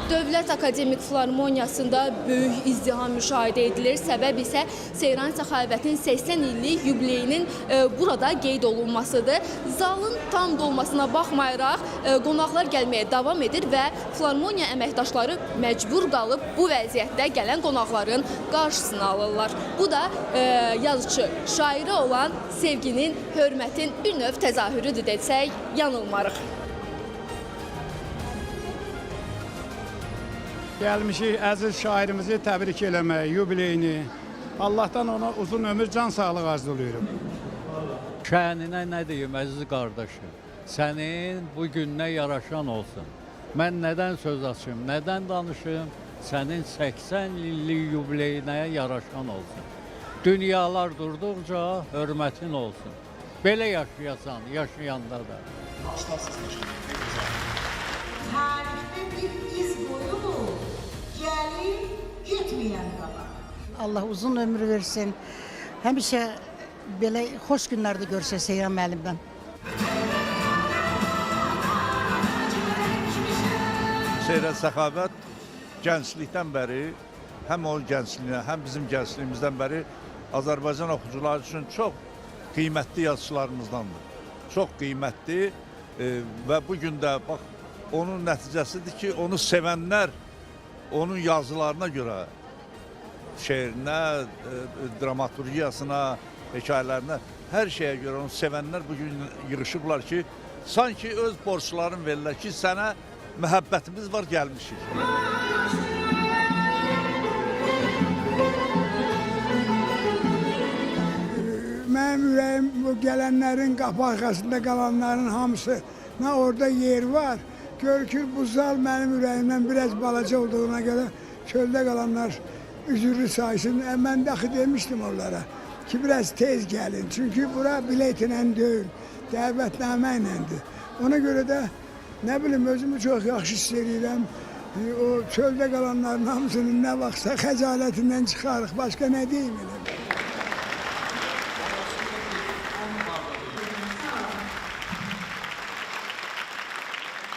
Dövlət Akademik Filarmoniyasında böyük izdiham müşahidə edilir. Səbəb isə Seyran Səxavətin 80 illik yubileyinin burada qeyd olunmasıdır. Zalın tam dolmasına baxmayaraq qonaqlar gəlməyə davam edir və Filarmoniya əməkdaşları məcbur qalıb bu vəziyyətdə gələn qonaqların qarşısını alırlar. Bu da yazıcı, şairə olan sevginin, hörmətin bir növ təzahürüdür desək, yanılmarıq. Gəlmişik əziz şairimizi təbrik eləmək, yubileyini. Allah'tan ona uzun ömür, can sağlığı arzulayıram. Şəninə nə deyim, əziz qardaşım? Sənin bu gününə yaraşan olsun. Mən nədən söz açım, nədən danışım? Sənin 80 illik yubileyinə yaraşan olsun. Dünyalar durduqca hörmətin olsun. Belə yaşayasan, yaşayanda da. Tarihte bir iz boyu mu? Gelin gitmeyen baba. Allah uzun ömür versin. Həmişə belə xoş günlərdə görsə Seyran müəllimdən. Seyran Səxavət gənclikdən bəri, həm o gəncliyinə, həm bizim gəncliyimizdən bəri Azərbaycan oxucuları üçün çox qiymətli yazıçılarımızdandır. Çox qiymətli və bugün də bax, onun nəticəsidir ki, onu sevənlər onun yazılarına görə şeirinə, dramaturgiyasına, hekayələrinə, hər şeyə görə onu sevənlər bugün yığışıblar ki, sanki öz borçlarını verirlər ki, sənə məhəbbətimiz var, gəlmişik. Mənim ürəyim bu gələnlərin qapı arxasında qalanların hamısına orada yer var. Gör ki, bu zal mənim ürəyimdən biraz balaca olduğuna görə çöldə qalanlar üzürlü saysın. Mən də axı demişdim onlara ki, biraz tez gəlin. Çünki bura biletlə deyil, dəvətnamə iləndir. Ona görə də nə bilim, özümü çox yaxşı hiss edirəm. O çöldə qalanların hamısının nə vaxtsa xəcalətindən çıxarıq. Başqa nə deyim elə?